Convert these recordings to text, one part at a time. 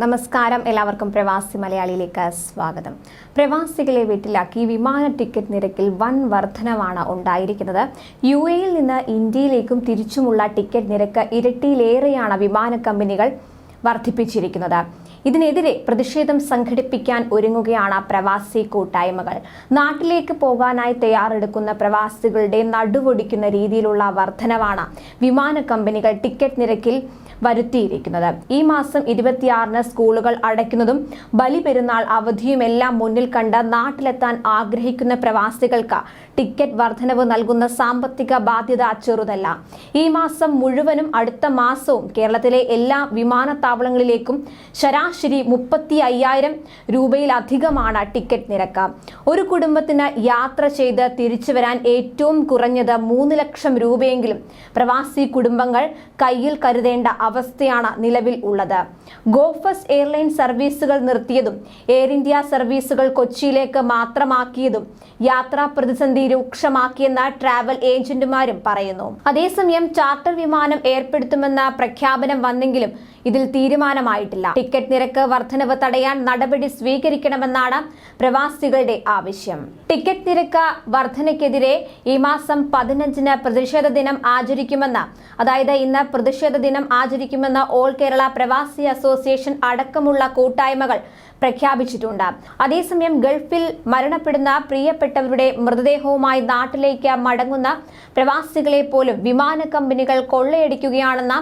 നമസ്കാരം, എല്ലാവർക്കും പ്രവാസി മലയാളിയിലേക്ക് സ്വാഗതം. പ്രവാസികളെ വീട്ടിലാക്കി വിമാന ടിക്കറ്റ് നിരക്കിൽ വൻ വർധനവാണ് ഉണ്ടായിരിക്കുന്നത്. UAE-യിൽ നിന്ന് ഇന്ത്യയിലേക്കും തിരിച്ചുമുള്ള ടിക്കറ്റ് നിരക്ക് ഇരട്ടിയിലേറെയാണ് വിമാന കമ്പനികൾ വർദ്ധിപ്പിച്ചിരിക്കുന്നത്. ഇതിനെതിരെ പ്രതിഷേധം സംഘടിപ്പിക്കാൻ ഒരുങ്ങുകയാണ് പ്രവാസി കൂട്ടായ്മകൾ. നാട്ടിലേക്ക് പോകാനായി തയ്യാറെടുക്കുന്ന പ്രവാസികളുടെ നടുവൊടിക്കുന്ന രീതിയിലുള്ള വർധനവാണ് വിമാന കമ്പനികൾ ടിക്കറ്റ് നിരക്കിൽ വരുത്തിയിരിക്കുന്നത്. ഈ മാസം 26-ന് സ്കൂളുകൾ അടയ്ക്കുന്നതും ബലിപെരുന്നാൾ അവധിയുമെല്ലാം മുന്നിൽ കണ്ട് നാട്ടിലെത്താൻ ആഗ്രഹിക്കുന്ന പ്രവാസികൾക്ക് ടിക്കറ്റ് വർധനവ് നൽകുന്ന സാമ്പത്തിക ബാധ്യത ചെറുതല്ല. ഈ മാസം മുഴുവനും അടുത്ത മാസവും കേരളത്തിലെ എല്ലാ വിമാനത്താവളങ്ങളിലേക്കും ശരാശരി 35,000 രൂപയിലധികമാണ് ടിക്കറ്റ് നിരക്ക്. ഒരു കുടുംബത്തിന് യാത്ര ചെയ്ത് തിരിച്ചു വരാൻ ഏറ്റവും കുറഞ്ഞത് 3 ലക്ഷം രൂപയെങ്കിലും പ്രവാസി കുടുംബങ്ങൾ കയ്യിൽ കരുതേണ്ട അവസ്ഥയാണ് നിലവിൽ ഉള്ളത്. ഗോഫസ് എയർലൈൻ സർവീസുകൾ നിർത്തിയതും എയർ ഇന്ത്യ സർവീസുകൾ കൊച്ചിയിലേക്ക് മാത്രമാക്കിയതും യാത്രാ പ്രതിസന്ധി രൂക്ഷമാക്കിയെന്ന് ട്രാവൽ ഏജന്റുമാരും പറയുന്നു. അതേസമയം ചാർട്ടർ വിമാനം ഏർപ്പെടുത്തുമെന്ന പ്രഖ്യാപനം വന്നെങ്കിലും ഇതിൽ തീരുമാനമായിട്ടില്ല. ടിക്കറ്റ് നിരക്ക് വർധനവ് തടയാൻ നടപടി സ്വീകരിക്കണമെന്നാണ് പ്രവാസികളുടെ ആവശ്യം. ടിക്കറ്റ് നിരക്ക് വർധനയ്ക്കെതിരെ ഈ മാസം 15-ന് പ്രതിഷേധ ദിനം ആചരിക്കുമെന്ന്, അതായത് ഇന്ന് പ്രതിഷേധ ദിനം ആചരിക്കുമെന്ന് ഓൾ കേരള പ്രവാസി അസോസിയേഷൻ അടക്കമുള്ള കൂട്ടായ്മകൾ പ്രഖ്യാപിച്ചിട്ടുണ്ട്. അതേസമയം ഗൾഫിൽ മരണപ്പെടുന്ന പ്രിയപ്പെട്ടവരുടെ മൃതദേഹവുമായി നാട്ടിലേക്ക് മടങ്ങുന്ന പ്രവാസികളെ പോലും വിമാന കമ്പനികൾ കൊള്ളയടിക്കുകയാണെന്ന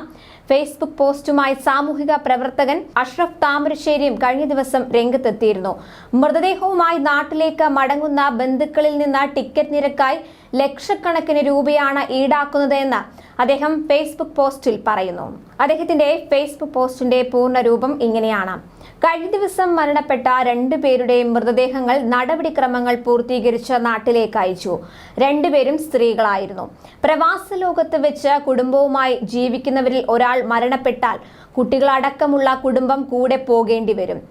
ഫേസ്ബുക്ക് പോസ്റ്റുമായി സാമൂഹിക പ്രവർത്തകൻ അഷ്റഫ് താമരശ്ശേരിയും കഴിഞ്ഞ ദിവസം രംഗത്തെത്തിയിരുന്നു. മൃതദേഹവുമായി നാട്ടിലേക്ക് മടങ്ങുന്ന ബന്ധുക്കളിൽ നിന്ന് ടിക്കറ്റ് നിരക്കായി ലക്ഷക്കണക്കിന് രൂപയാണ് ഈടാക്കുന്നതെന്ന് അദ്ദേഹം ഫേസ്ബുക്ക് പോസ്റ്റിൽ പറയുന്നു. അദ്ദേഹത്തിന്റെ ഫേസ്ബുക്ക് പോസ്റ്റിന്റെ പൂർണ്ണരൂപം ഇങ്ങനെയാണ്: കഴിഞ്ഞ ദിവസം മരണപ്പെട്ട 2 പേരുടെയും മൃതദേഹങ്ങൾ നടപടിക്രമങ്ങൾ പൂർത്തീകരിച്ച് നാട്ടിലേക്ക് അയച്ചു. 2 പേരും സ്ത്രീകളായിരുന്നു. പ്രവാസ ലോകത്ത് വെച്ച് കുടുംബവുമായി ജീവിക്കുന്നവരിൽ ഒരാൾ മരണപ്പെട്ടാൽ കുട്ടികളടക്കമുള്ള കുടുംബം കൂടെ പോകേണ്ടി വരും.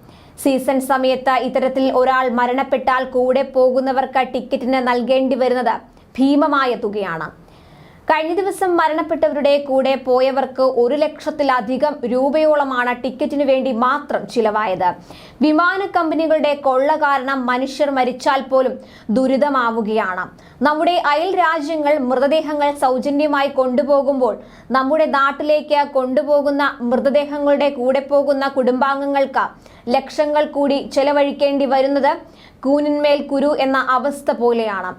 സീസൺ സമയത്ത് ഇത്തരത്തിൽ ഒരാൾ മരണപ്പെട്ടാൽ കൂടെ പോകുന്നവർക്ക് ടിക്കറ്റിന് നൽകേണ്ടി വരുന്നത് ഭീമമായ തുകയാണ്. കഴിഞ്ഞ ദിവസം മരണപ്പെട്ടവരുടെ കൂടെ പോയവർക്ക് 1 ലക്ഷത്തിലധികം രൂപയോളമാണ് ടിക്കറ്റിനു വേണ്ടി മാത്രം ചിലവായത്. വിമാന കമ്പനികളുടെ കൊള്ള കാരണം മനുഷ്യർ മരിച്ചാൽ പോലും ദുരിതമാവുകയാണ്. നമ്മുടെ അയൽ രാജ്യങ്ങൾ മൃതദേഹങ്ങൾ സൗജന്യമായി കൊണ്ടുപോകുമ്പോൾ നമ്മുടെ നാട്ടിലേക്ക് കൊണ്ടുപോകുന്ന മൃതദേഹങ്ങളുടെ കൂടെ പോകുന്ന കുടുംബാംഗങ്ങൾക്ക് ലക്ഷങ്ങൾ കൂടി ചെലവഴിക്കേണ്ടി വരുന്നത് കൂനിന്മേൽ കുരു എന്ന അവസ്ഥ പോലെയാണ്.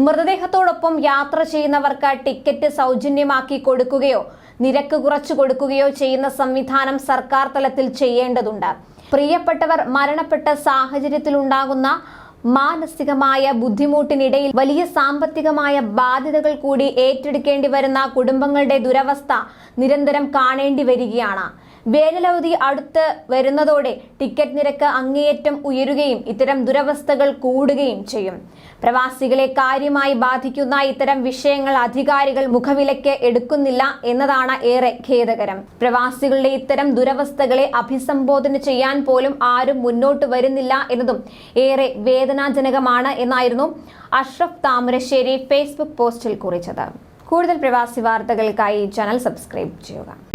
മൃതദേഹത്തോടൊപ്പം യാത്ര ചെയ്യുന്നവർക്ക് ടിക്കറ്റ് സൗജന്യമാക്കി കൊടുക്കുകയോ നിരക്ക് കുറച്ചു കൊടുക്കുകയോ ചെയ്യുന്ന സംവിധാനം സർക്കാർ തലത്തിൽ ചെയ്യേണ്ടതുണ്ട്. പ്രിയപ്പെട്ടവർ മരണപ്പെട്ട സാഹചര്യത്തിലുണ്ടാകുന്ന മാനസികമായ ബുദ്ധിമുട്ടിനിടയിൽ വലിയ സാമ്പത്തികമായ ബാധ്യതകൾ കൂടി ഏറ്റെടുക്കേണ്ടി വരുന്ന കുടുംബങ്ങളുടെ ദുരവസ്ഥ നിരന്തരം കാണേണ്ടി വരികയാണ്. വേനലവധി അടുത്ത് വരുന്നതോടെ ടിക്കറ്റ് നിരക്ക് അങ്ങേയറ്റം ഉയരുകയും ഇത്തരം ദുരവസ്ഥകൾ കൂടുകയും ചെയ്യും. പ്രവാസികളെ കാര്യമായി ബാധിക്കുന്ന ഇത്തരം വിഷയങ്ങൾ അധികാരികൾ മുഖവിലയ്ക്ക് എടുക്കുന്നില്ല എന്നതാണ് ഏറെ ഖേദകരം. പ്രവാസികളുടെ ഇത്തരം ദുരവസ്ഥകളെ അഭിസംബോധന ചെയ്യാൻ പോലും ആരും മുന്നോട്ട് വരുന്നില്ല എന്നതും ഏറെ വേദനാജനകമാണ് എന്നായിരുന്നു അഷ്റഫ് താമരശ്ശേരി ഫേസ്ബുക്ക് പോസ്റ്റിൽ കുറിച്ചത്. കൂടുതൽ പ്രവാസി വാർത്തകൾക്കായി ചാനൽ സബ്സ്ക്രൈബ് ചെയ്യുക.